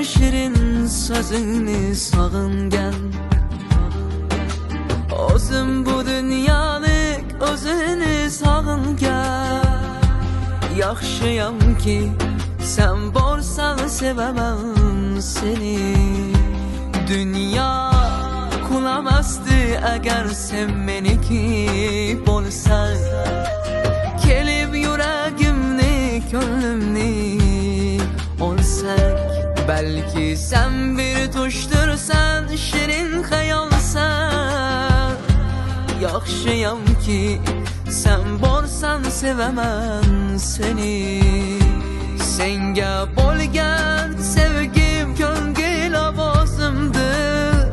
şirin sözünü sağıngan. Özüm bu dünyalık özünü sağıngan. Yaxşıyam ki sen borsan sevemem seni. Dünya kulamazdı eğer sen meniki bolsan. Kelib yüreğimni gönlümni olsak. Belki sen bir tuştursan şirin hayalsan. Yaxşıyam ki sen borsan sevemem seni. Senge bolgan sevgim ko'ngil ovozimdir.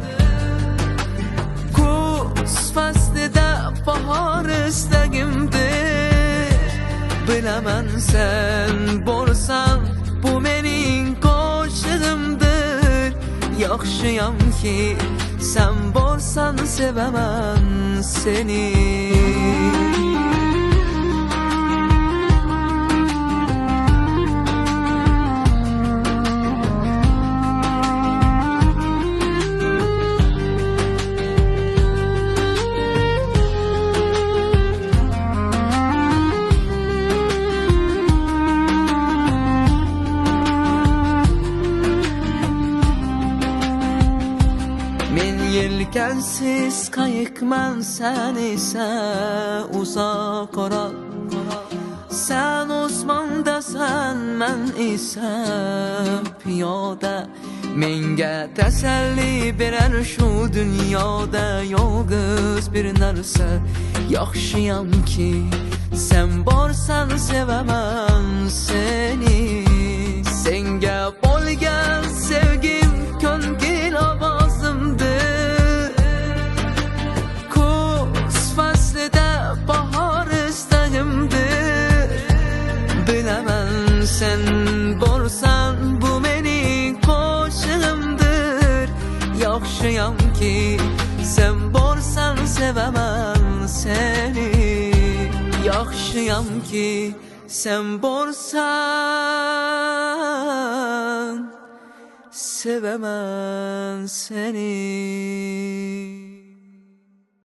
Kuz faslida bahor istagimdir. Bilaman sen borsan bu mening qo'shig'imdir. Yaxshiyam ki sen borsan sevemem seni. Yelkensiz kayıkman sen ise uzak oral. Sen Osman'dasan men ise piyoda. Menga teselli birer şu dünyada yolg'iz bir narsa. Yaxşıyam ki sen borsan sevemem seni. Senga bo'lgan sevgim ko'ngil ovozimdir. Kuz faslida bahor istagimdir. Bilaman sen borsan bu mening qo'shig'imdir. Yaxshiyam ki sen borsan sevemem seni. Yaxshiyam ki sen borsan sevemem seni.